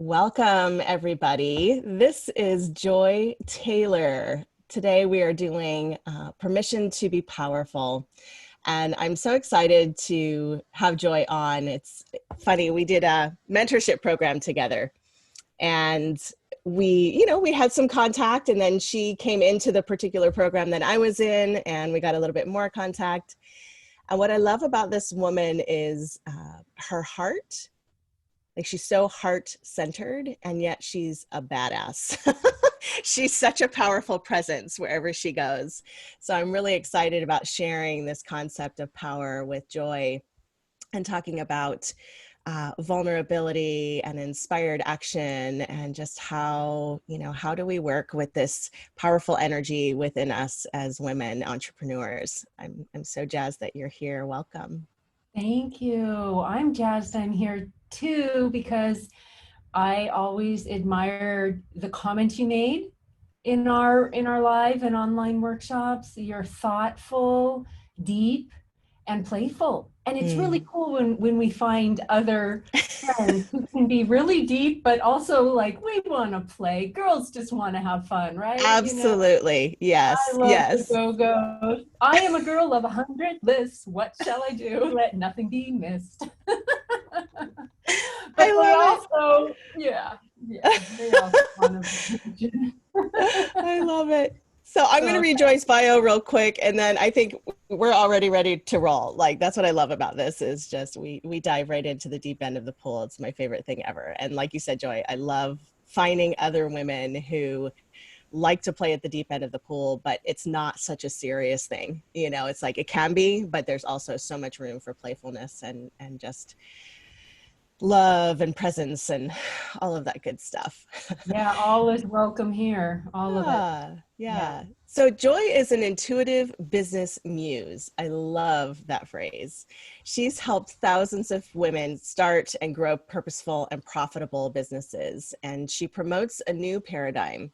Welcome, everybody. This is Joy Taylor. Today we are doing Permission to be Powerful. And I'm so excited to have Joy on. It's funny, we did a mentorship program together. And we had some contact, and then she came into the particular program that I was in, and we got a little bit more contact. And what I love about this woman is her heart. Like, she's so heart-centered, and yet she's a badass. She's such a powerful presence wherever she goes. So I'm really excited about sharing this concept of power with Joy and talking about vulnerability and inspired action, and just how do we work with this powerful energy within us as women entrepreneurs. I'm so jazzed that you're here. Welcome. Thank you. I'm jazzed I'm here too, because I always admired the comments you made in our live and online workshops. You're thoughtful, deep, and playful. And it's really cool when we find other friends who can be really deep, but also like, we want to play. Girls just want to have fun, right? Absolutely. Yes. I love Yes. the go-go. I am a girl of 100 lists. What shall I do? Let nothing be missed. But I love also, they also want to I love it. So I'm going to read Joy's bio real quick, and then I think we're already ready to roll. Like, that's what I love about this, is just we dive right into the deep end of the pool. It's my favorite thing ever. And like you said, Joy, I love finding other women who like to play at the deep end of the pool, but it's not such a serious thing. It's like, it can be, but there's also so much room for playfulness and just love and presence and all of that good stuff. Yeah, all is welcome here. All of it. Yeah. So Joy is an intuitive business muse. I love that phrase. She's helped thousands of women start and grow purposeful and profitable businesses. And she promotes a new paradigm: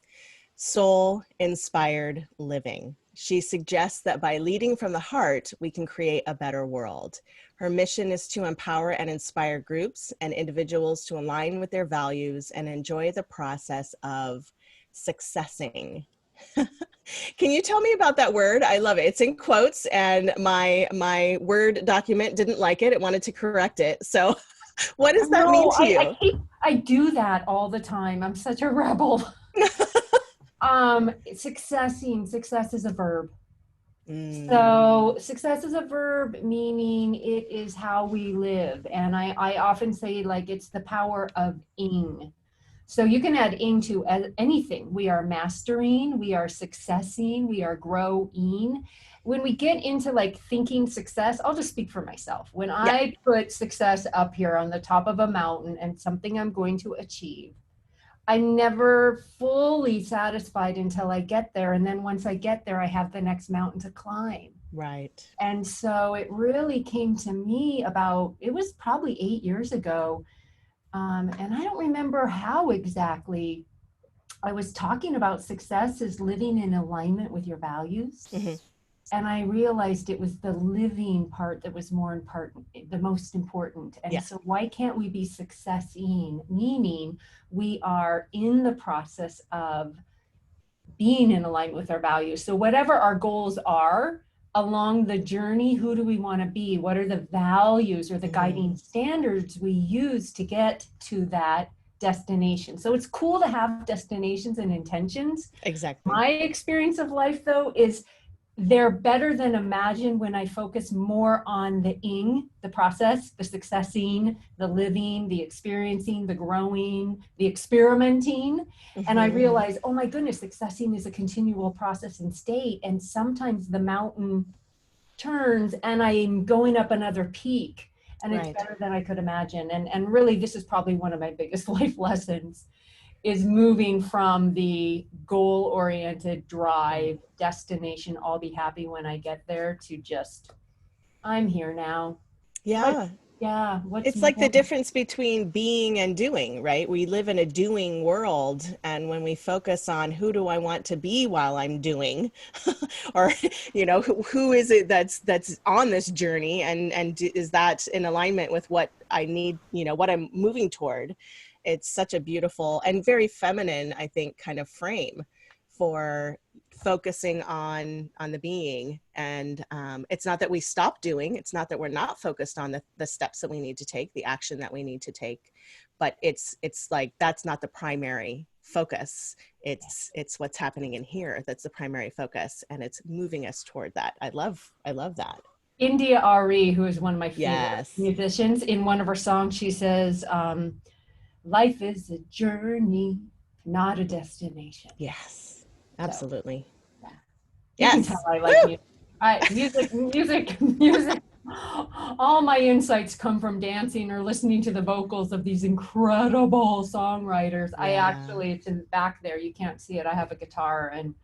soul-inspired living. She suggests that by leading from the heart, we can create a better world. Her mission is to empower and inspire groups and individuals to align with their values and enjoy the process of successing. Can you tell me about that word? I love it. It's in quotes, and my Word document didn't like it. It wanted to correct it. So what does that mean to you? I do that all the time. I'm such a rebel. Success is a verb. So success is a verb, meaning it is how we live. And I often say, like, it's the power of ing. So you can add ing to anything. We are mastering, we are successing, we are growing. When we get into like thinking success, I'll just speak for myself. When I put success up here on the top of a mountain and something I'm going to achieve, I'm never fully satisfied until I get there. And then once I get there, I have the next mountain to climb. Right. And so it really came to me it was probably 8 years ago. And I don't remember how exactly I was talking about success as living in alignment with your values. Mm-hmm. And I realized it was the living part that was the most important. And so why can't we be successing? Meaning we are in the process of being in alignment with our values. So whatever our goals are along the journey, who do we want to be? What are the values or the guiding standards we use to get to that destination? So it's cool to have destinations and intentions. Exactly. My experience of life, though, is they're better than imagined when I focus more on the ing, the process, the successing, the living, the experiencing, the growing, the experimenting. Mm-hmm. And I realize, oh my goodness, successing is a continual process and state. And sometimes the mountain turns and I'm going up another peak, and it's better than I could imagine. And really, this is probably one of my biggest life lessons, is moving from the goal-oriented drive destination, I'll be happy when I get there, to just, I'm here now. Yeah. It's like the difference between being and doing, right? We live in a doing world. And when we focus on who do I want to be while I'm doing, or, who is it that's on this journey, and is that in alignment with what I need, what I'm moving toward? it's such a beautiful and very feminine, I think, kind of frame for focusing on the being. And it's not that we stop doing, it's not that we're not focused on the steps that we need to take, the action that we need to take, but it's like that's not the primary focus. It's what's happening in here that's the primary focus, and it's moving us toward that. I love that. India Ari, who is one of my favorite Yes. musicians, in one of her songs, she says, life is a journey, not a destination. Yes, So, absolutely. yeah. You can Yes. tell I like music. All my insights come from dancing or listening to the vocals of these incredible songwriters. I Yeah. actually, it's in back there. You can't see it. I have a guitar and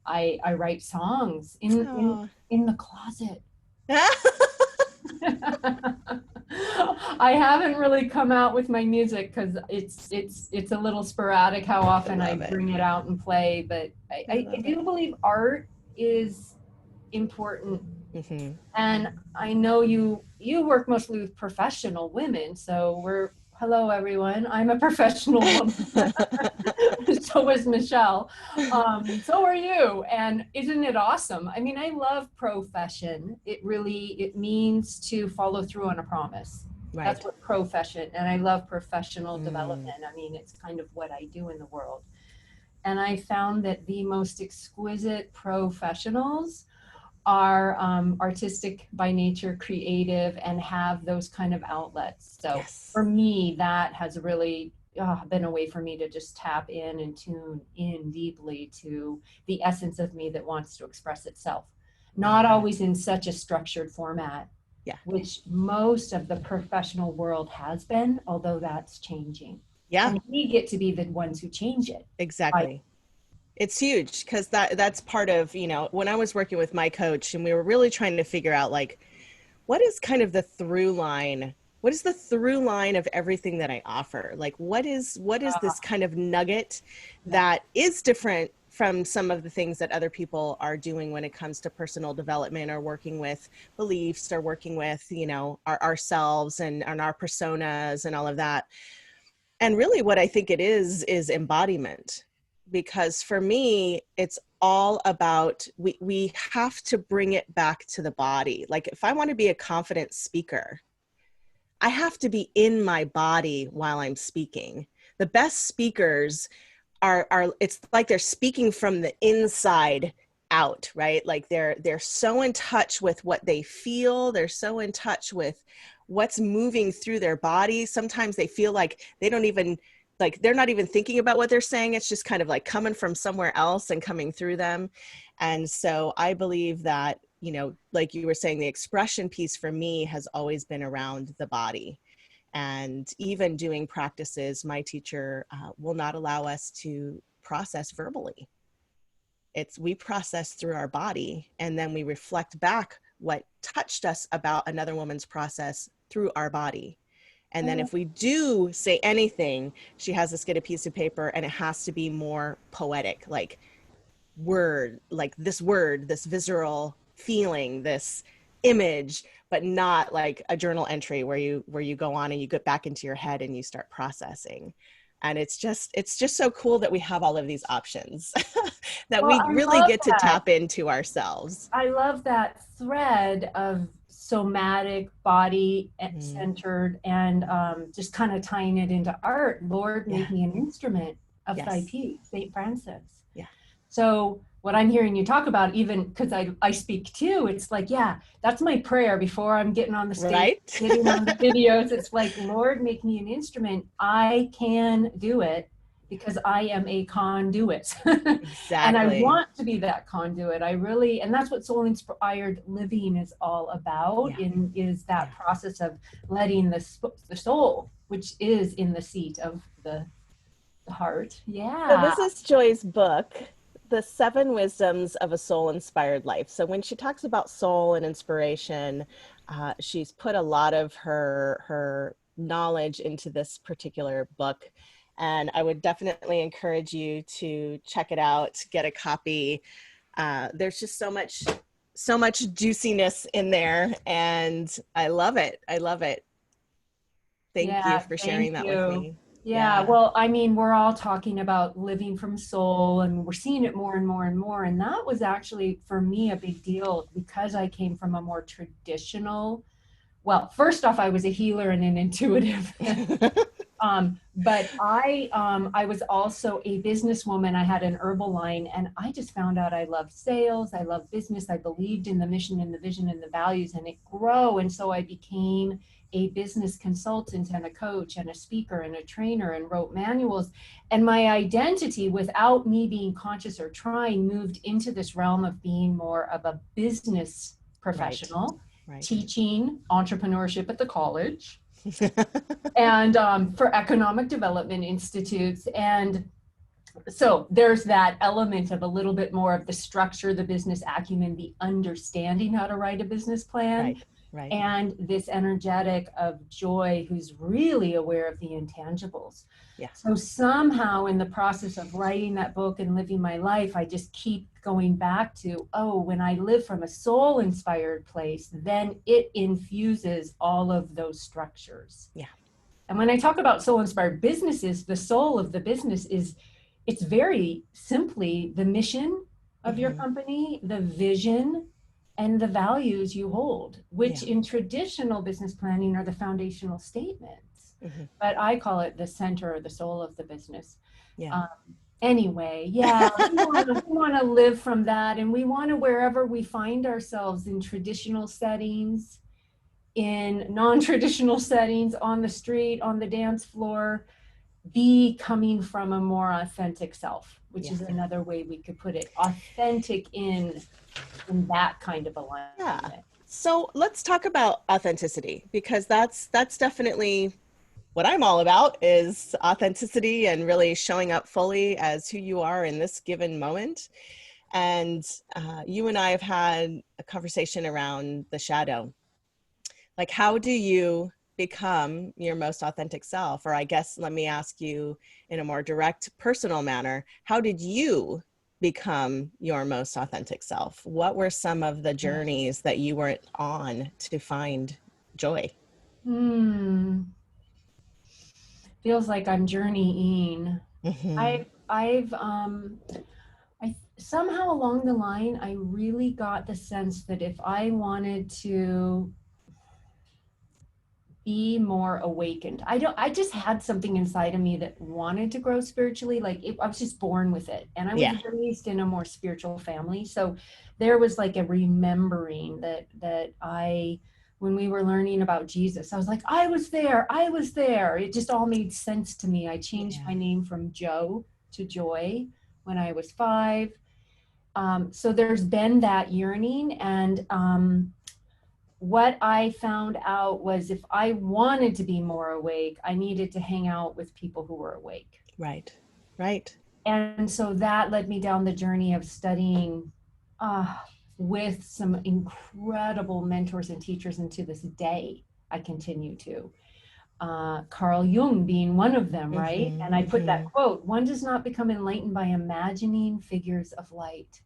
I write songs Oh. in the closet. I haven't really come out with my music because it's a little sporadic how I often I love it. bring it out and play, but I I love it. do believe art is important. Mm-hmm. And I know you work mostly with professional women, so hello everyone, I'm a professional woman. So is Michelle. So are you. And isn't it awesome? I mean, I love profession. It means to follow through on a promise. That's Right. what profession, and I love professional Mm. development. I mean, it's kind of what I do in the world. And I found that the most exquisite professionals are artistic by nature, creative, and have those kind of outlets. So Yes. for me, that has really been a way for me to just tap in and tune in deeply to the essence of me that wants to express itself. Not Yeah. always in such a structured format, Yeah. which most of the professional world has been, although that's changing. Yeah. And we get to be the ones who change it. By, Exactly. It's huge because that's part of, when I was working with my coach and we were really trying to figure out like what is kind of the through line, what is the through line of everything that I offer? Like what is uh, this kind of nugget yeah. that is different from some of the things that other people are doing when it comes to personal development or working with beliefs or working with, ourselves and our personas and all of that. And really what I think it is embodiment, because for me it's all about we have to bring it back to the body. Like if I want to be a confident speaker, I have to be in my body while I'm speaking. The best speakers are it's like they're speaking from the inside out, right? Like they're so in touch with what they feel, they're so in touch with what's moving through their body. Sometimes they feel like they don't even, like they're not even thinking about what they're saying, it's just kind of like coming from somewhere else and coming through them. And so I believe that, like you were saying, the expression piece for me has always been around the body. And even doing practices, my teacher will not allow us to process verbally. We process through our body, and then we reflect back what touched us about another woman's process through our body. And then if we do say anything, she has us get a piece of paper and it has to be more poetic, like word, this visceral feeling, this image, but not like a journal entry where you go on and you get back into your head and you start processing. And it's just so cool that we have all of these options that Well, we really get to tap into ourselves. I love that thread of somatic, body Mm, centered, and just kind of tying it into art. Lord, yeah. make me an instrument of thy Yes. peace, St. Francis. Yeah. So, what I'm hearing you talk about, even because I speak too, it's like, yeah, that's my prayer before I'm getting on the stage, Right. getting on the videos. It's like, Lord, make me an instrument. I can do it because I am a conduit. And I Exactly. want to be that conduit. I really, and that's what soul inspired living is all about, Yeah. is that Yeah. process of letting the soul, which is in the seat of the heart. So Yeah. this is Joy's book, The Seven Wisdoms of a Soul Inspired Life. So when she talks about soul and inspiration, she's put a lot of her knowledge into this particular book. And I would definitely encourage you to check it out, get a copy. There's just so much juiciness in there, and I love it. I love it. Thank you Yeah. for sharing Thank that with you. me. Yeah, Yeah. well, I mean, we're all talking about living from soul, and we're seeing it more and more and more. And that was actually for me a big deal because I came from a more traditional, well, first off, I was a healer and an intuitive. But I was also a businesswoman. I had an herbal line, and I just found out I love sales. I love business. I believed in the mission and the vision and the values, and it grew. And so I became a business consultant and a coach and a speaker and a trainer and wrote manuals. And my identity, without me being conscious or trying, moved into this realm of being more of a business Right. professional, Right. teaching entrepreneurship at the college and for economic development institutes. And so there's that element of a little bit more of the structure, the business acumen, the understanding how to write a business plan, Right. Right. and this energetic of Joy who's really aware of the intangibles. Yeah. So somehow in the process of writing that book and living my life, I just keep going back to, oh, when I live from a soul inspired place, then it infuses all of those structures. Yeah. And when I talk about soul inspired businesses, the soul of the business is, it's very simply the mission of your Hmm. company, the vision, and the values you hold, which Yeah. in traditional business planning are the foundational statements. Hmm. But I call it the center or the soul of the business. Yeah. Um, anyway, yeah, we want to live from that, and we want to, wherever we find ourselves in traditional settings, in non-traditional settings, on the street, on the dance floor, be coming from a more authentic self, which Yeah. is another way we could put it. Authentic in that kind of Yeah. alignment. So let's talk about authenticity, because that's definitely what I'm all about, is authenticity and really showing up fully as who you are in this given moment. And you and I have had a conversation around the shadow. Like, how do you become your most authentic self? Or I guess, let me ask you in a more direct, personal manner, how did you become your most authentic self? What were some of the journeys that you were on to find joy? Hmm. Feels like I'm journeying. Hmm. I somehow along the line, I really got the sense that if I wanted to be more awakened, I just had something inside of me that wanted to grow spiritually. I was just born with it. And I was Yeah. raised in a more spiritual family. So there was like a remembering that when we were learning about Jesus, I was like, I was there. I was there. It just all made sense to me. I changed Yeah. my name from Joe to Joy when I was 5. So there's been that yearning. And what I found out was if I wanted to be more awake, I needed to hang out with people who were awake. Right. Right. And so that led me down the journey of studying uh, with some incredible mentors and teachers. And to this day, I continue to. Carl Jung being one of them, right? Hmm. And I put that Hmm. quote: one does not become enlightened by imagining figures of light,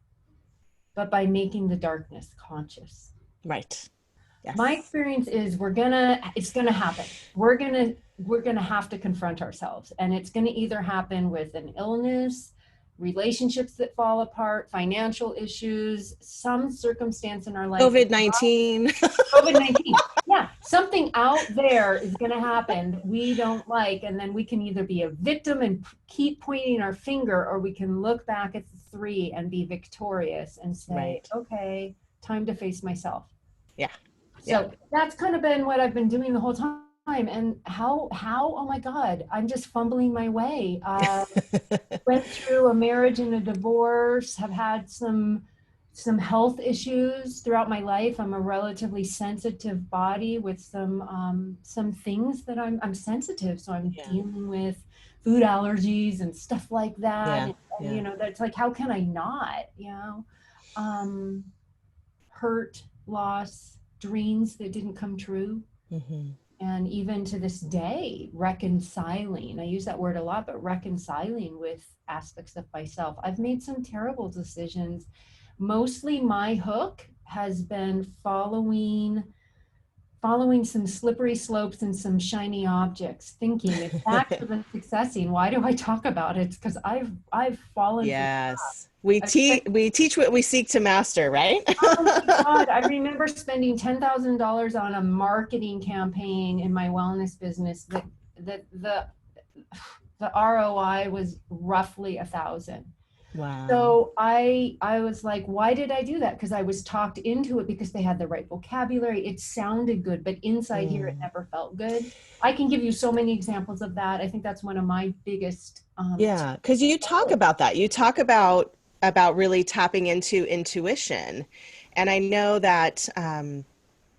but by making the darkness conscious. Right. My Yes. experience is it's gonna happen. We're gonna have to confront ourselves, and it's gonna either happen with an illness, relationships that fall apart, financial issues, some circumstance in our life, COVID-19. COVID-19. Yeah, something out there is going to happen that we don't like, and then we can either be a victim and keep pointing our finger, or we can look back at the 3 and be victorious and say, Right. okay, time to face myself. Yeah. Yeah. So that's kind of been what I've been doing the whole time. And how, oh my God, I'm just fumbling my way. Went through a marriage and a divorce, have had some health issues throughout my life. I'm a relatively sensitive body with some things that I'm sensitive. So I'm Yeah. dealing with food allergies and stuff like that. Yeah. And Yeah. that's like, how can I not, um, hurt, loss, dreams that didn't come true. Hmm. And even to this day, reconciling, I use that word a lot, but reconciling with aspects of myself. I've made some terrible decisions. Mostly my hook has been following following some slippery slopes and some shiny objects, thinking it's back to the successing. Why do I talk about it? It's because I've fallen for. Yes. We I've teach spent, we teach what we seek to master, right? oh my God, I remember spending $10,000 on a marketing campaign in my wellness business that the ROI was roughly 1,000. Wow. So I was like, why did I do that? Because I was talked into it because they had the right vocabulary. It sounded good, but inside here it Mm. never felt good. I can give you so many examples of that. I think that's one of my biggest Yeah, because you talk about that. You talk about really tapping into intuition. And I know that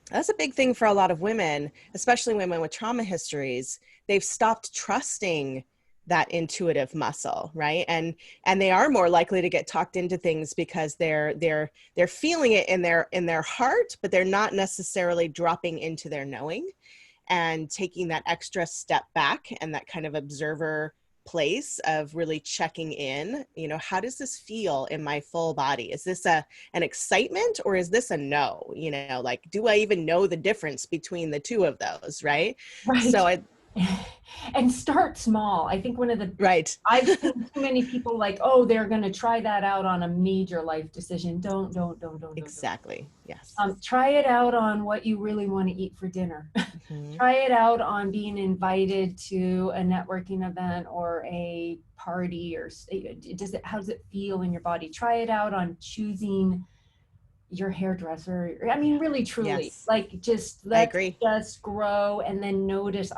that's a big thing for a lot of women, especially women with trauma histories. They've stopped trusting that intuitive muscle, right? And they are more likely to get talked into things because they're feeling it in their heart, but they're not necessarily dropping into their knowing and taking that extra step back and that kind of observer place of really checking in. You know, how does this feel in my full body? Is this an excitement, or is this a no? You know, like, do I even know the difference between the two of those, right? right. So I And start small. I think one of the right. I've seen too many people like, oh, they're going to try that out on a major life decision. Don't. Exactly. Yes. Try it out on what you really want to eat for dinner. Hmm. Try it out on being invited to a networking event or a party, or how does it feel in your body? Try it out on choosing your hairdresser. I mean, Yeah. really, truly, Yes. like, just I let's agree. just grow and then notice.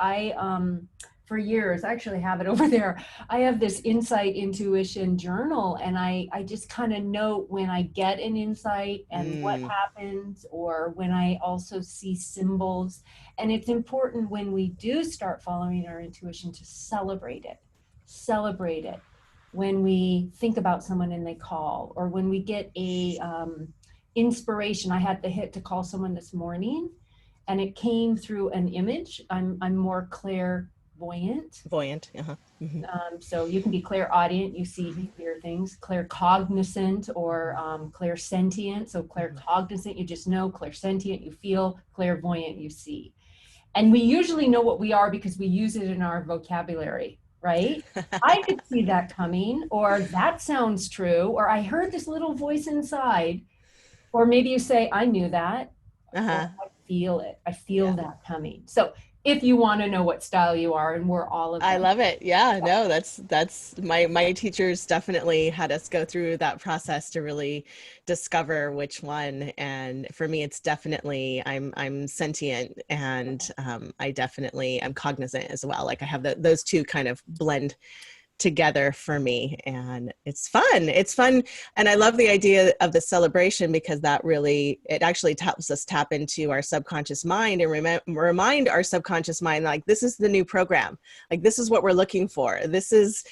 For years, I actually have it over there. I have this insight intuition journal, and I just kind of note when I get an insight and what Mm, happens, or when I also see symbols. And it's important when we do start following our intuition to celebrate it. Celebrate it when we think about someone and they call, or when we get a inspiration. I had the hit to call someone this morning, and it came through an image. I'm more clairvoyant. voyant. Uh-huh. Hmm. So you can be clairaudient, you see, hear things. Claircognizant, or clairsentient. So Hmm. claircognizant, you just know. Clairsentient, you feel. Clairvoyant, you see. And we usually know what we are because we use it in our vocabulary, right? I could see that coming, or that sounds true, or I heard this little voice inside. Or maybe you say, I knew that, or Uh-huh. I feel it. I feel Yeah. that coming. So if you want to know what style you are, and we're all of I them. love it. Yeah, no, that's my teachers definitely had us go through that process to really discover which one. And for me, it's definitely I'm sentient, and I definitely am cognizant as well. Like I have those two kind of blend together for me, and it's fun. And I love the idea of the celebration, because that really, it actually helps us tap into our subconscious mind and remind our subconscious mind, like, this is the new program, like this is what we're looking for, this is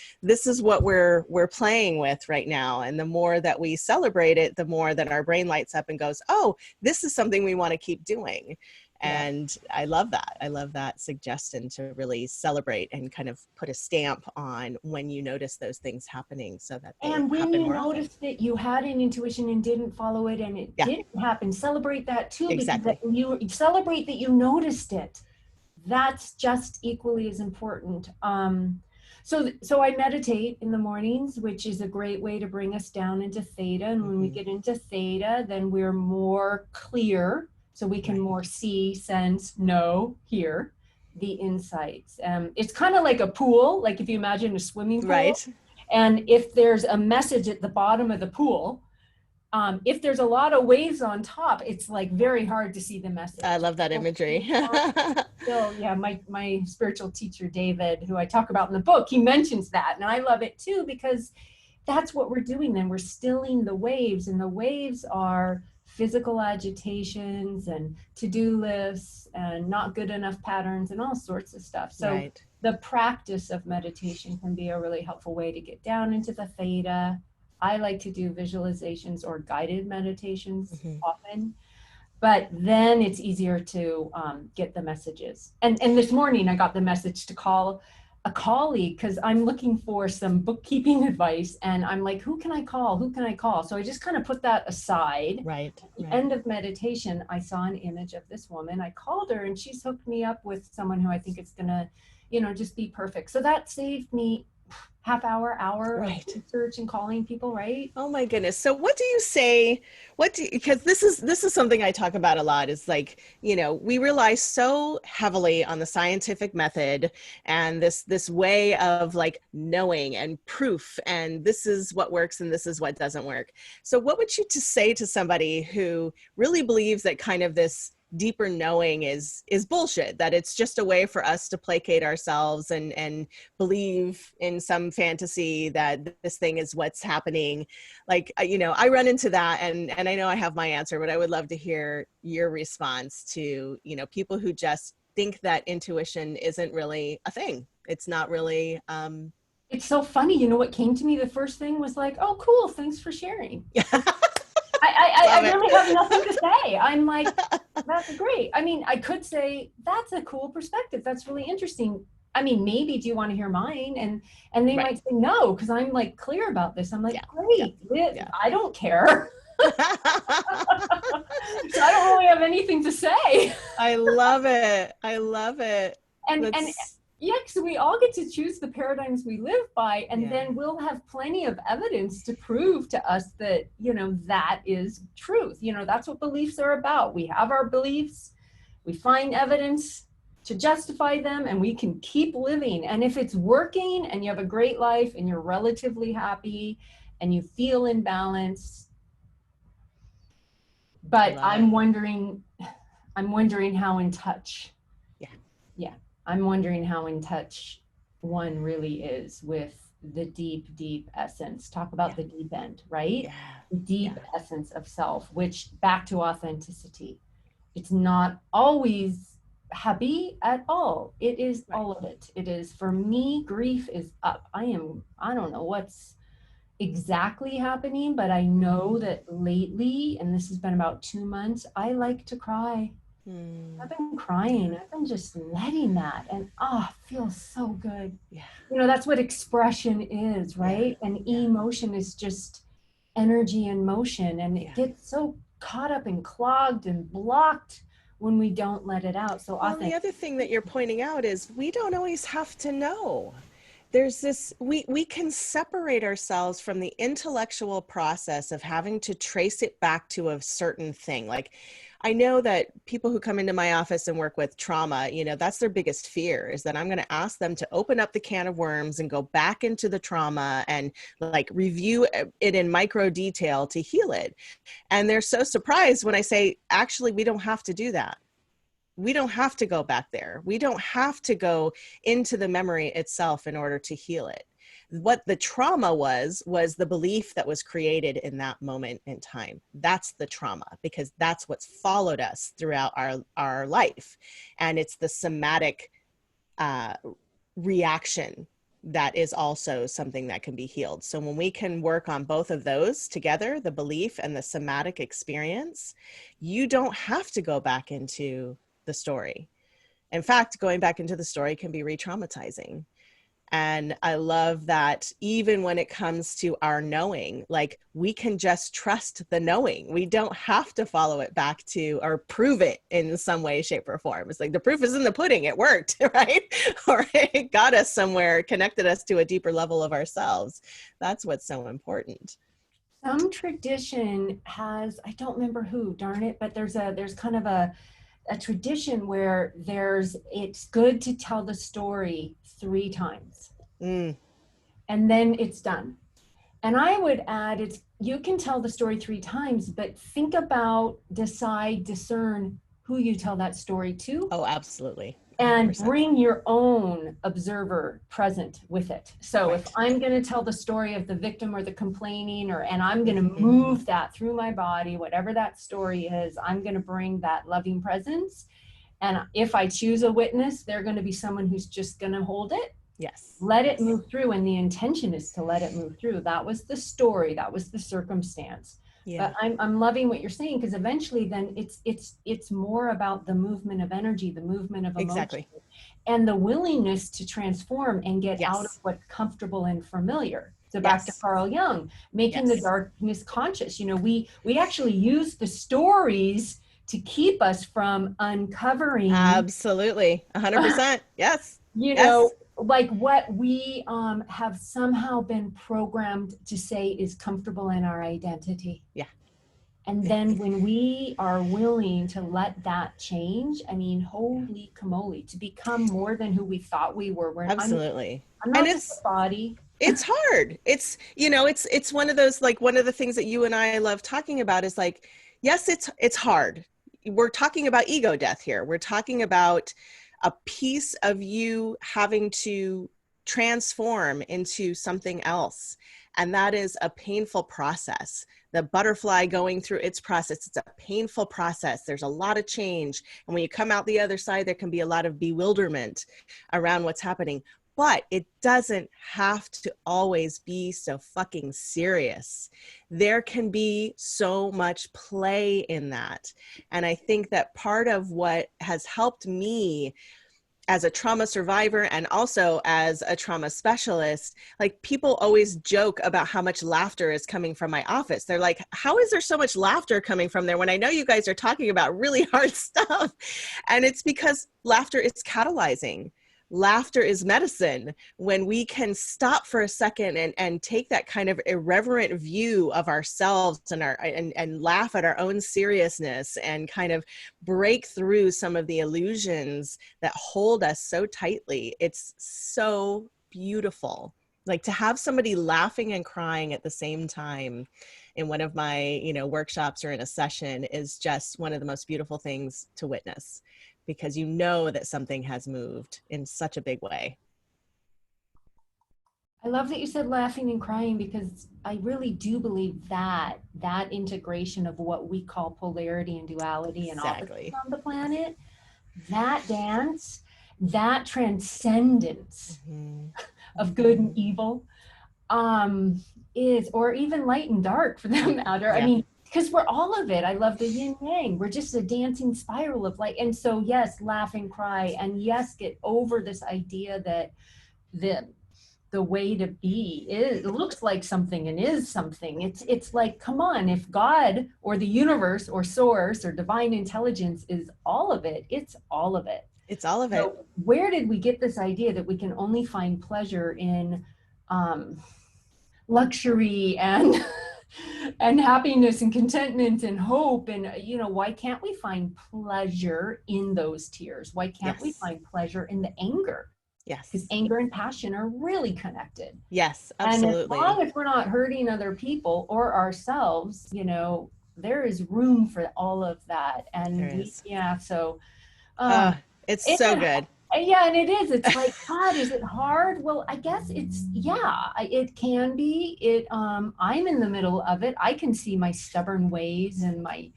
what we're playing with right now. And the more that we celebrate it, the more that our brain lights up and goes, oh, this is something we want to keep doing. Yeah. And I love that. I love that suggestion to really celebrate and kind of put a stamp on when you notice those things happening, so that they And when happen you more often. notice that you had an intuition and didn't follow it, and it Yeah, didn't happen, celebrate that too, because that exactly. you celebrate that you noticed it. That's just equally as important. So I meditate in the mornings, which is a great way to bring us down into theta. And when we Hmm. get into theta, then we're more clear, so we can Right. more see, sense, know, hear the insights. It's kind of like a pool, like if you imagine a swimming pool, Right. and if there's a message at the bottom of the pool, if there's a lot of waves on top, it's like very hard to see the I message. love that imagery. So yeah, my spiritual teacher, David, who I talk about in the book, he mentions that. And I love it too, because that's what we're doing then. We're stilling the waves, and the waves are physical agitations and to-do lists and not good enough patterns and all sorts of stuff. So Right. the practice of meditation can be a really helpful way to get down into the theta. I like to do visualizations or guided meditations Hmm. often, but then it's easier to get the messages. And this morning I got the message to call a colleague, because I'm looking for some bookkeeping advice, and I'm like, who can I call? Who can I call? So I just kind of put that aside. Right, At the right. end of meditation, I saw an image of this woman. I called her, and she's hooked me up with someone who I think is gonna, just be perfect. So that saved me half hour of Right. research and calling people, right? Oh my goodness. So what do you say, because this is something I talk about a lot, is like, we rely so heavily on the scientific method and this way of like knowing and proof, and this is what works and this is what doesn't work. So what would you to say to somebody who really believes that kind of this deeper knowing is bullshit, that it's just a way for us to placate ourselves and believe in some fantasy that this thing is what's happening? Like, I run into that, and I know I have my answer, but I would love to hear your response to, people who just think that intuition isn't really a thing. It's not really It's so funny. You know what came to me? The first thing was like, oh, cool. Thanks for sharing. I love it. really have nothing to say. I'm like, that's great. I mean, I could say that's a cool perspective. That's really interesting. I mean, maybe do you want to hear mine? And they Right. might say no, because I'm like clear about this. I'm like, Yeah. Yeah. great. Yeah. I don't care. So I don't really have anything to say. I love it. I love it. And That's yeah, because we all get to choose the paradigms we live by, and yeah. then we'll have plenty of evidence to prove to us that, that is truth. That's what beliefs are about. We have our beliefs, we find evidence to justify them, and we can keep living. And if it's working and you have a great life and you're relatively happy and you feel in balance, I but love it. I'm wondering how in touch. Yeah. Yeah, I'm wondering how in touch one really is with the deep, deep essence. Talk about Yeah. the deep end, right? Yeah. The deep Yeah. essence of self, which back to authenticity. It's not always happy at all. It is Right. all of it. It is, for me, grief is up. I don't know what's exactly happening, but I know that lately, and this has been about 2 months, I like to cry. I've Mm, been yeah. crying. I've been just letting that, and feels so good. Yeah. That's what expression is, Yeah. right? And Yeah. emotion is just energy and motion, and it Yeah. gets so caught up and clogged and blocked when we don't let it out. So Well, and the authentic. other thing that you're pointing out is we don't always have to know. There's this, we can separate ourselves from the intellectual process of having to trace it back to a certain thing. Like, I know that people who come into my office and work with trauma, that's their biggest fear, is that I'm going to ask them to open up the can of worms and go back into the trauma and like review it in micro detail to heal it. And they're so surprised when I say, actually, we don't have to do that. We don't have to go back there. We don't have to go into the memory itself in order to heal it. What the trauma was the belief that was created in that moment in time. That's the trauma, because that's what's followed us throughout our life. And it's the somatic uh, reaction that is also something that can be healed. So when we can work on both of those together, the belief and the somatic experience, you don't have to go back into the story. In fact, going back into the story can be re-traumatizing. And I love that even when it comes to our knowing, like we can just trust the knowing. We don't have to follow it back to or prove it in some way, shape, or form. It's like the proof is in the pudding. It worked, right? Or it got us somewhere, connected us to a deeper level of ourselves. That's what's so important. Some tradition has, I don't remember who, darn it, but there's kind of a tradition where it's good to tell the story 3 times Mm, and then it's done. And I would add, you can tell the story 3 times, but think about, decide, discern who you tell that story to, oh, absolutely. and 100%. bring your own observer present with it. So if Right. I'm going to tell the story of the victim or the complaining, and I'm going to Mm-hmm. move that through my body, whatever that story is, I'm going to bring that loving presence. And if I choose a witness, they're going to be someone who's just going to hold it, Yes. let it Yes. move through. And the intention is to let it move through. That was the story. That was the circumstance. Yeah, But I'm loving what you're saying, because eventually then it's more about the movement of energy, the movement of emotion, exactly. and the willingness to transform and get out of Yes. what's comfortable and familiar. So back to Yes. Carl Jung, making the Yes. darkness conscious. We actually use the stories to keep us from uncovering, Absolutely. 100%. Yes. Yes. like what we have somehow been programmed to say is comfortable in our identity. Yeah. And then when we are willing to let that change, I mean, Yeah. holy camole, to become more than who we thought we were. Absolutely. I'm And not just a body. it's hard. It's one of those, like, one of the things that you and I love talking about is like, yes, it's hard. We're talking about ego death here. We're talking about a piece of you having to transform into something else. And that is a painful process. The butterfly going through its process, it's a painful process. There's a lot of change. And when you come out the other side, there can be a lot of bewilderment around what's happening. But it doesn't have to always be so fucking serious. There can be so much play in that. And I think that part of what has helped me as a trauma survivor and also as a trauma specialist, like, people always joke about how much laughter is coming from my office. They're like, how is there so much laughter coming from there when I know you guys are talking about really hard stuff? And it's because laughter is catalyzing. Laughter is medicine. When we can stop for a second and take that kind of irreverent view of ourselves and laugh at our own seriousness and kind of break through some of the illusions that hold us so tightly, it's so beautiful. Like, to have somebody laughing and crying at the same time in one of my, workshops or in a session is just one of the most beautiful things to witness, because you know that something has moved in such a big way. I love that you said laughing and crying, because I really do believe that that integration of what we call polarity and duality and opposites Exactly. on the planet, that dance, that transcendence Mm-hmm. of good Mm-hmm. and evil, um, is, or even light and dark for that matter. I Yeah. mean, because we're all of it. I love the yin yang. We're just a dancing spiral of light. And so, yes, laugh and cry, and yes, get over this idea that the the way to be is, it looks like something and is something. It's like, come on, if God or the universe or source or divine intelligence is all of it, it's all of it. It's all of it. So where did we get this idea that we can only find pleasure in um, luxury and and happiness and contentment and hope? And why can't we find pleasure in those tears? Why can't we Yes. find pleasure in the anger? Because Yes. anger and passion are really connected. Yes, And as absolutely. long as we're not hurting other people or ourselves, there is room for all of that. There And is. yeah, so uh, Uh, it's is so it, good. yeah, and it is. It's like, God, is it hard? Well, I guess yeah, it can be. I'm in the middle of it. I can see my stubborn ways and my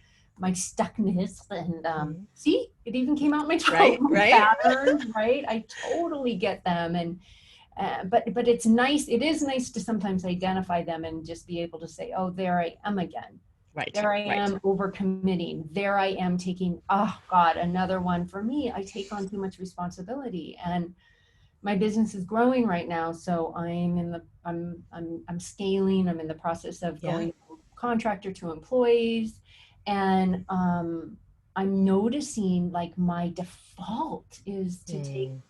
stuckness, and Mhm. see, it even came out my throat, Right, my right. patterns, right? I totally get them. And but it's nice. It is nice to sometimes identify them and just be able to say, oh, there I am again. Right, There I right. am overcommitting. There I am taking, oh God, another one for me. I take on too much responsibility, and my business is growing right now. So I'm scaling. I'm in the process of Yeah. going from contractor to employees, and I'm noticing, like, my default is Mm.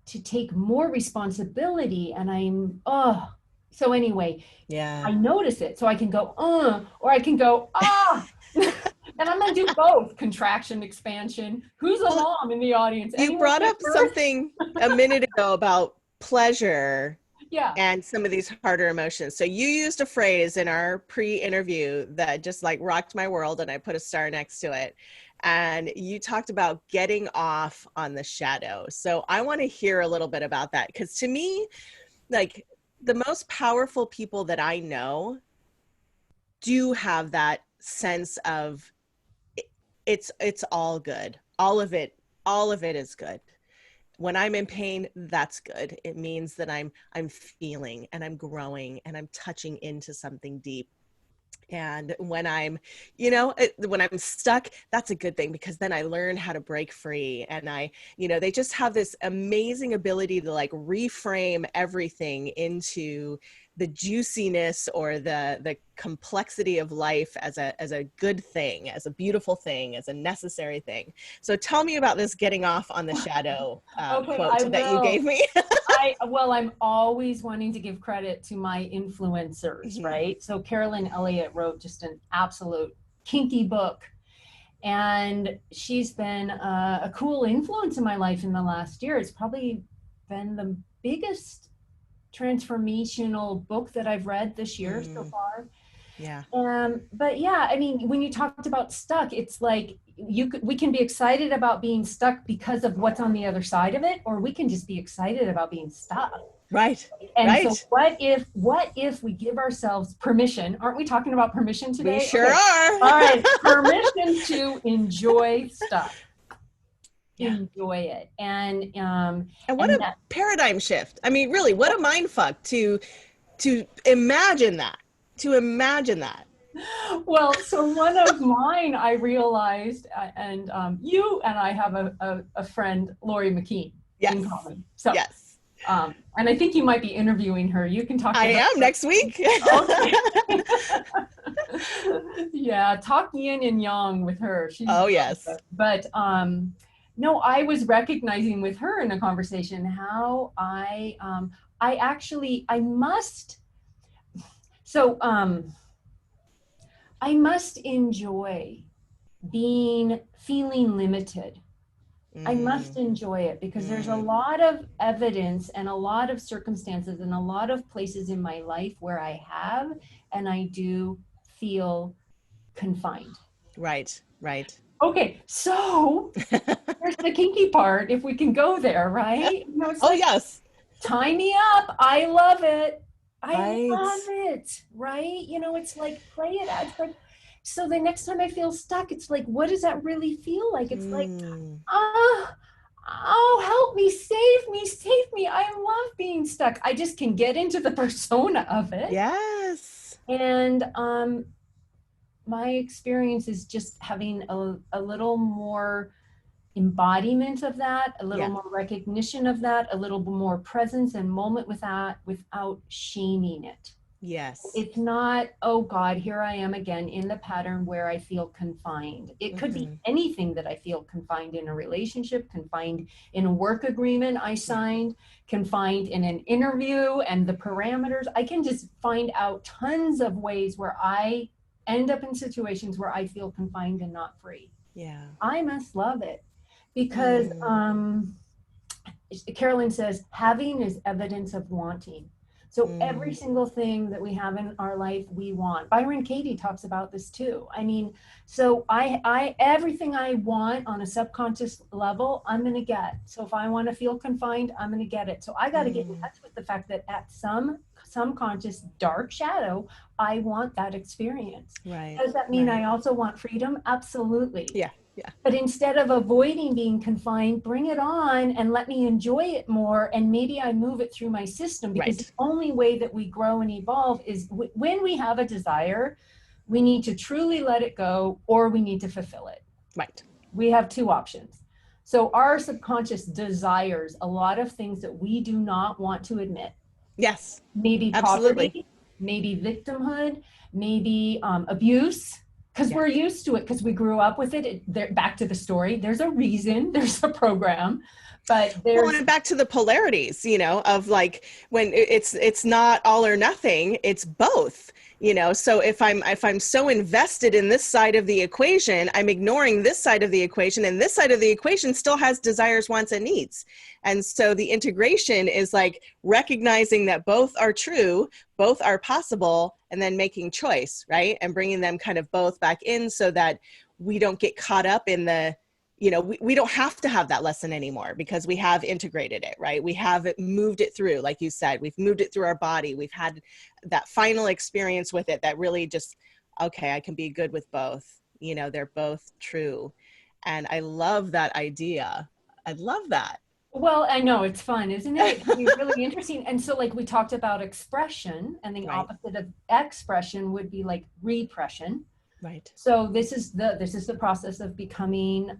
to take more responsibility, and oh, so anyway, Yeah. I notice it, so I can go, or I can go, ah. And I'm gonna do both: contraction, expansion. Who's a Well, mom in the audience? you Anyone brought give up birth? something a minute ago about pleasure Yeah. and some of these harder emotions. So you used a phrase in our pre-interview that just like rocked my world, and I put a star next to it. And you talked about getting off on the shadow. So I want to hear a little bit about that, because to me, like, the most powerful people that I know do have that sense of it's all good. All of it is good. When I'm in pain, that's good. It means that I'm feeling and I'm growing and I'm touching into something deep. And when I'm, when I'm stuck, that's a good thing, because then I learn how to break free. And they just have this amazing ability to like reframe everything into the juiciness or the complexity of life as a good thing, as a beautiful thing, as a necessary thing. So tell me about this getting off on the shadow Okay, quote I that you will. gave me. I'm always wanting to give credit to my influencers, Mhm. right? So Carolyn Elliott wrote just an absolute kinky book, and she's been a cool influence in my life in the last year. It's probably been the biggest transformational book that I've read this year so Mm, far. yeah. But yeah, I mean, when you talked about stuck, it's like we can be excited about being stuck because of what's on the other side of it, or we can just be excited about being stuck. Right. And so Right. what if we give ourselves permission? Aren't we talking about permission We today? sure Okay. are. All right, permission to enjoy stuff. Yeah. Enjoy it. And what And a that, paradigm shift. I mean, really, what a mind fuck to imagine that. To imagine that. well, so one of mine I realized, and you and I have a friend, Lori McKean, in Yes. common. So Yes. and I think you might be interviewing her. You can talk I to her. am next week. Okay. Yeah, talk yin and yang with her. She's Oh, really yes. good. But no, I was recognizing with her in a conversation how I actually I must so I must enjoy being feeling limited. I must Mm, enjoy it because there's a mm, lot of evidence and a lot of circumstances and a lot of places in my life where I have and I do feel confined. right. Right. Okay, so here's the kinky part. If we can go there, right? It's Oh, like, yes. tie me up. I love it. I Right. love it. Right? It's like, play it out. It's like, so the next time I feel stuck, it's like, what does that really feel like? It's like, Mm, ah, oh, help me, save me, save me. I love being stuck. I just can get into the persona of it. yes. And my experience is just having a little more embodiment of that, a little Yeah. more recognition of that, a little more presence and moment with that without shaming it. Yes. It's not, oh God, here I am again in the pattern where I feel confined. It could be Hmm. anything that I feel confined in a relationship, confined in a work agreement I Yeah. signed, confined in an interview and the parameters. I can just find out tons of ways where I end up in situations where I feel confined and not free. Yeah. I must love it because Mm, Carolyn says, having is evidence of wanting. So every mm, single thing that we have in our life, we want. Byron Katie talks about this too. I mean, so everything I want on a subconscious level, I'm going to get. So if I want to feel confined, I'm going to get it. So I got to get in mm. touch with the fact that at some conscious dark shadow, I want that experience. Right. Does that mean Right. I also want freedom? Absolutely. Yeah. Yeah. But instead of avoiding being confined, bring it on and let me enjoy it more. And maybe I move it through my system, because the Right. only way that we grow and evolve is when we have a desire, we need to truly let it go or we need to fulfill it. Right. We have two options. So our subconscious desires a lot of things that we do not want to admit. Yes. Maybe Absolutely. poverty, maybe victimhood, maybe abuse, because Yeah. we're used to it because we grew up with it. Back to the story, there's a reason, there's a program, but Well, there's and back to the polarities, of like when it's not all or nothing, it's both. So if I'm so invested in this side of the equation, I'm ignoring this side of the equation, and this side of the equation still has desires, wants, and needs. And so the integration is like recognizing that both are true, both are possible, and then making choice, right? And bringing them kind of both back in so that we don't get caught up in we don't have to have that lesson anymore because we have integrated it, right? We have moved it through, like you said, we've moved it through our body. We've had that final experience with it that really just, okay, I can be good with both. They're both true. And I love that idea. I love that. Well, I know it's fun, isn't it? It can be really interesting. And so, like, we talked about expression, and the Right, opposite of expression would be like repression. right. So this is the process of becoming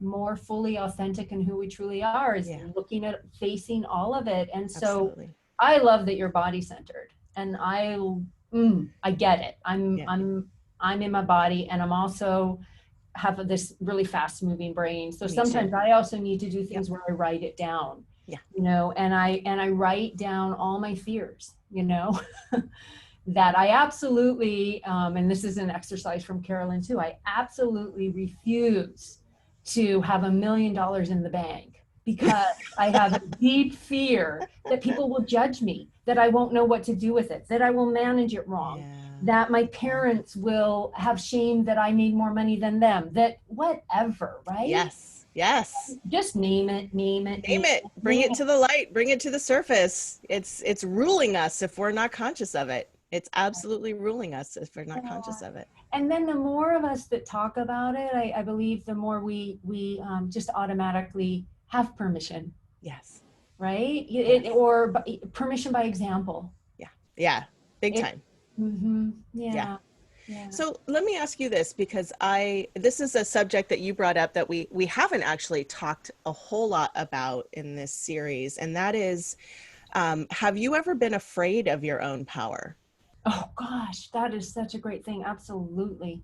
more fully authentic in who we truly are, is Yeah, looking at facing all of it. And so absolutely. I love that you're body centered, and I get it. Yeah, I'm in my body, and I'm also have this really fast moving brain. So me too. sometimes I also need to do Yep. things where I write it down, Yeah. and I write down all my fears, that I absolutely, and this is an exercise from Carolyn too, I absolutely refuse to have $1 million in the bank because I have a deep fear that people will judge me, that I won't know what to do with it, that I will manage it wrong, Yeah. that my Yeah. parents will have shame that I made more money than them, that whatever, right? Yes. Yes. Just name it, name it, Name name it. it, Bring name it it. to the light. Bring it to the surface. It's ruling us if we're not conscious of it. It's absolutely ruling us if we're not conscious of it. And then the more of us that talk about it, I believe the more we just automatically have permission, Yes. right? Yes. Or permission by example. Yeah. Yeah. Big It, time. Yeah. yeah, yeah. So let me ask you this, because this is a subject that you brought up that we haven't actually talked a whole lot about in this series, and that is, have you ever been afraid of your own power? Oh gosh, that is such a great thing. Absolutely.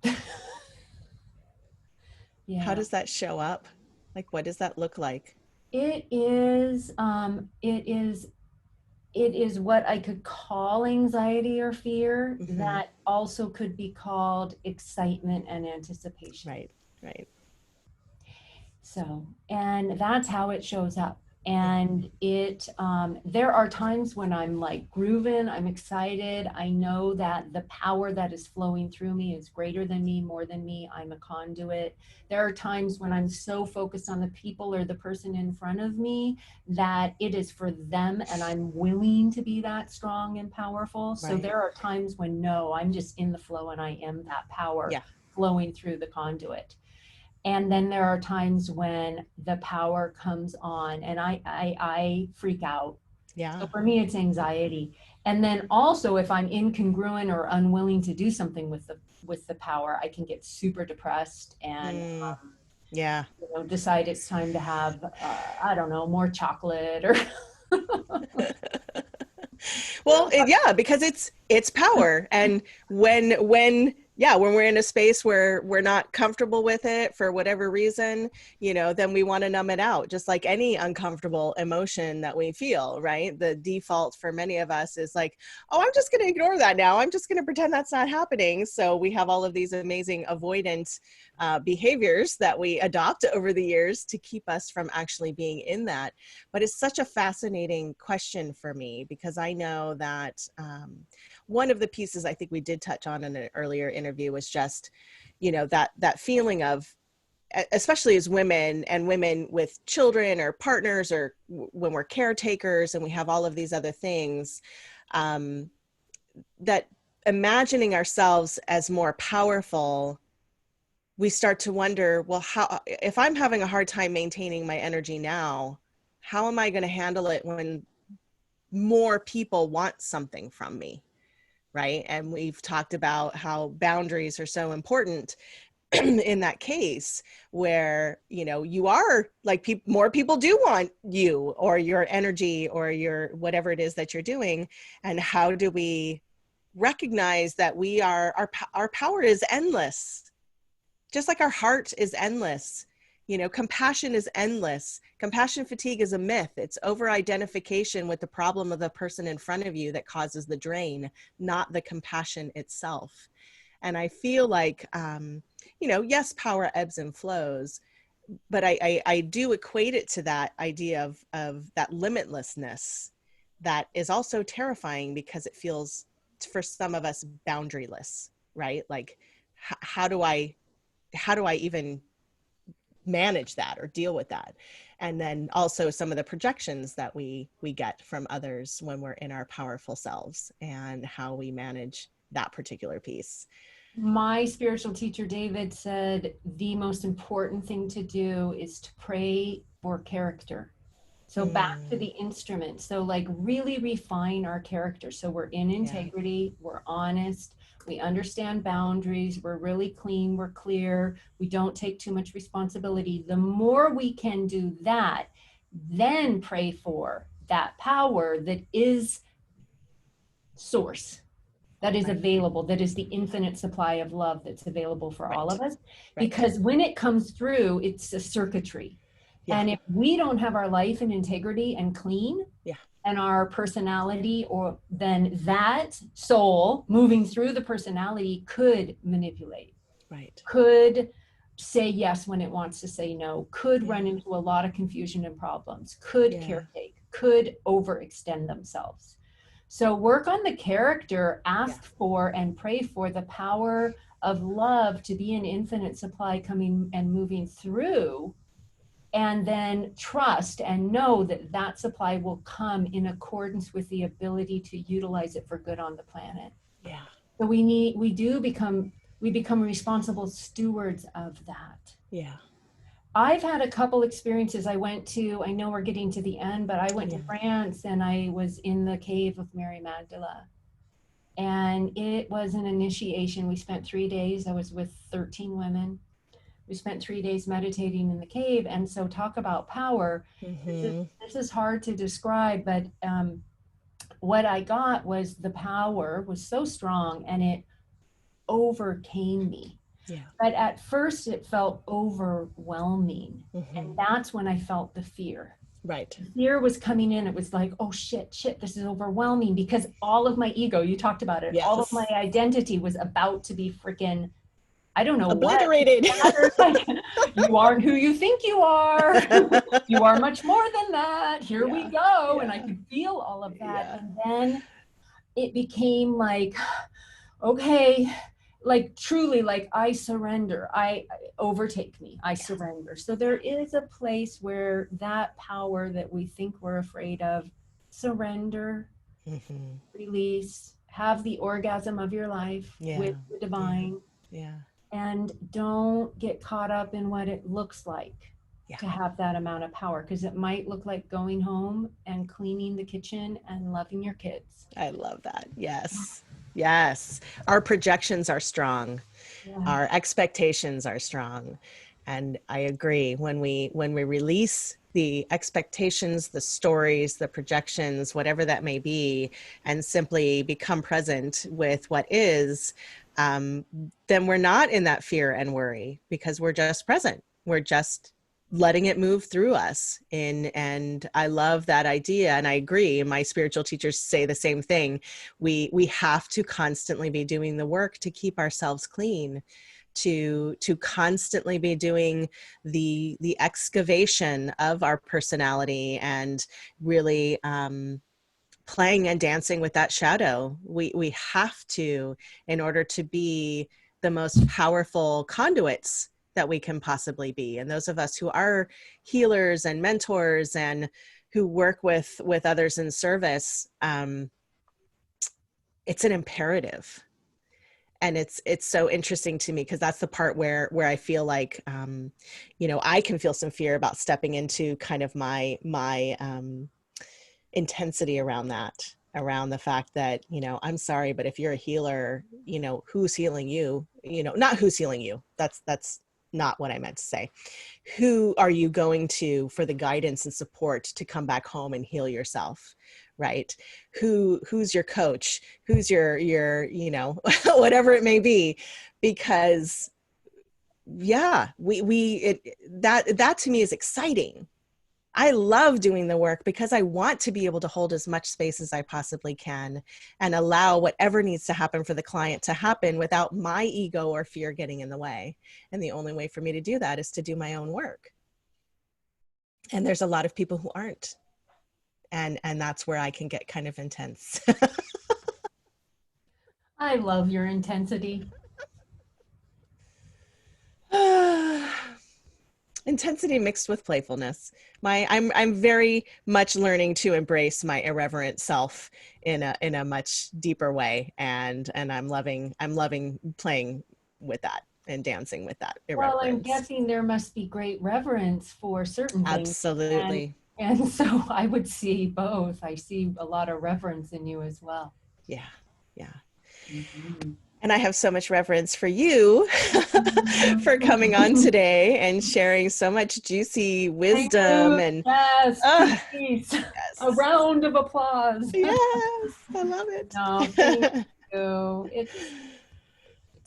How Yeah. does that show up? Like, what does that look like? It is what I could call anxiety or fear, Hmm. that also could be called excitement and anticipation. Right. Right. So, and that's how it shows up. Yeah. And there are times when I'm like grooving, I'm excited. I know that the power that is flowing through me is greater than me, more than me. I'm a conduit. There are times when I'm so focused on the people or the person in front of me that it is for them, and I'm willing to be that strong and powerful. So Right. there are times when no, I'm just in the flow and I am that power Yeah. flowing through the conduit. And then there are times when the power comes on and I freak out. So Yeah. for me it's anxiety. And then also if I'm incongruent or unwilling to do something with the power, I can get super depressed and Mm, yeah. decide it's time to have I don't know, more chocolate or Well, yeah, because it's power, and when we're in a space where we're not comfortable with it for whatever reason, then we want to numb it out, just like any uncomfortable emotion that we feel, right? The default for many of us is like, oh, I'm just going to ignore that now. I'm just going to pretend that's not happening. So we have all of these amazing avoidant behaviors that we adopt over the years to keep us from actually being in that. But it's such a fascinating question for me, because I know that one of the pieces I think we did touch on in an earlier interview was just, that feeling of, especially as women and women with children or partners, or when we're caretakers and we have all of these other things, um, that imagining ourselves as more powerful, we start to wonder, well, how, if I'm having a hard time maintaining my energy now, how am I going to handle it when more people want something from me? Right. And we've talked about how boundaries are so important in that case, where, you are like, more people do want you or your energy or your whatever it is that you're doing. And how do we recognize that our power is endless, just like our heart is endless? Compassion is endless. Compassion fatigue is a myth. It's over identification with the problem of the person in front of you that causes the drain, not the compassion itself. And I feel like, yes, power ebbs and flows, but I do equate it to that idea of that limitlessness that is also terrifying, because it feels, for some of us, boundaryless, right? Like, how do I even manage that or deal with that? And then also some of the projections that we get from others when we're in our powerful selves, and how we manage that particular piece. My spiritual teacher, David, said the most important thing to do is to pray for character. So back to Mm, the instrument. So like really refine our character. So we're in yeah, integrity, we're honest, we understand boundaries, we're really clean, we're clear, we don't take too much responsibility. The more we can do that, then pray for that power that is source, that is right. available, that is the infinite supply of love that's available for all Right. of us. Right. Because when it comes through, it's a circuitry. Yeah. And if we don't have our life in integrity and clean, Yeah. and our personality, or then that soul moving through the personality could manipulate, Right. could say yes when it wants to say no, could Yeah. run into a lot of confusion and problems, could Yeah. caretake, could overextend themselves. So work on the character, Yeah. ask for and pray for the power of love to be an infinite supply coming and moving through, and then trust and know that that supply will come in accordance with the ability to utilize it for good on the planet. Yeah. So we become responsible stewards of that. Yeah. I've had a couple experiences. I know we're getting to the end, but I went to Yeah. France and I was in the cave of Mary Magdala. And it was an initiation. We spent 3 days. I was with 13 women. We spent 3 days meditating in the cave. And so, talk about power. Mm-hmm. This is hard to describe, but what I got was the power was so strong and it overcame me. Yeah. But at first, it felt overwhelming. And Mm-hmm. that's when I felt the fear. Right. Fear was coming in. It was like, oh shit, this is overwhelming, because all of my ego, you talked about it, all of my Yes. identity was about to be freaking, I don't know what, Obliterated. shattered. Like, you aren't who you think you are. You are much more than that. Here we Yeah. go. And I Yeah. could feel all of that. Yeah. And then it became like, okay, like truly, like I surrender. I overtake me. I Yeah. surrender. So there is a place where that power that we think we're afraid of, surrender, Mm-hmm. release, have the orgasm of your life Yeah. with the Yeah. divine, Yeah. and don't get caught up in what it looks like Yeah. to have that amount of power, because it might look like going home and cleaning the kitchen and loving your kids. I love that. Yes. Yes. Our projections are strong. Yeah. Our expectations are strong. And I agree, when we release the expectations, the stories, the projections, whatever that may be, and simply become present with what is, um, then we're not in that fear and worry, because we're just present. We're just letting it move through us in. And I love that idea, and I agree, my spiritual teachers say the same thing. We have to constantly be doing the work to keep ourselves clean, to constantly be doing the excavation of our personality, and really playing and dancing with that shadow. We have to, in order to be the most powerful conduits that we can possibly be. And those of us who are healers and mentors and who work with others in service, it's an imperative. And it's so interesting to me, because that's the part where I feel like, I can feel some fear about stepping into kind of my intensity around that, around the fact that, I'm sorry, but if you're a healer, who's healing you? Not who's healing you. That's not what I meant to say. Who are you going to for the guidance and support to come back home and heal yourself? Right? Who's your coach? Who's your whatever it may be? Because yeah, that to me is exciting. I love doing the work because I want to be able to hold as much space as I possibly can and allow whatever needs to happen for the client to happen without my ego or fear getting in the way. And the only way for me to do that is to do my own work. And there's a lot of people who aren't. And that's where I can get kind of intense. I love your intensity. Intensity mixed with playfulness. I'm very much learning to embrace my irreverent self in a much deeper way, and I'm loving playing with that and dancing with that Well, I'm irreverence. guessing there must be great reverence for certain things. And Absolutely. and so I would see both. I see a lot of reverence in you as well. Yeah. Yeah. Mhm. And I have so much reverence for you for coming on Mhm. today and sharing so much juicy Thank wisdom you. and Yes, please. A yes. round of applause. Yes, I love No, thank it. you. It's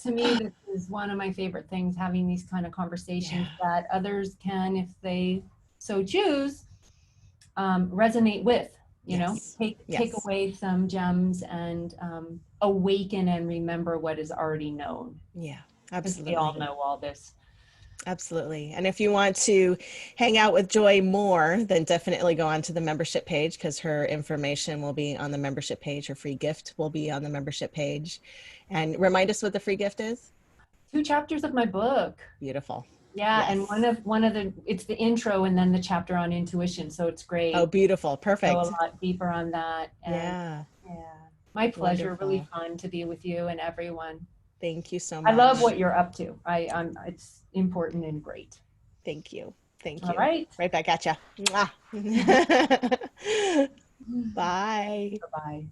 to me, this is one of my favorite things, having these kind of Yeah. conversations that others can, if they so choose, resonate with, Yes. take Yes. away some gems and awaken and remember what is already known, Yeah. because we all Absolutely. know all this. Absolutely. And if you want to hang out with Joy more, then definitely go on to the membership page because her information will be on the membership page. Her free gift will be on the membership page. And remind us what the free gift is. 2 chapters of my book. Beautiful. Yeah, and Yes. one of the it's the intro and then the chapter on intuition. So it's Oh, great. beautiful. Go a Perfect. lot deeper on that. And Yeah. yeah, my pleasure. Really Wonderful. fun to be with you and everyone. Thank you so I love much. what you're up to. It's important and great. Thank you. Thank All you. right. Right back at you. Bye Bye. bye.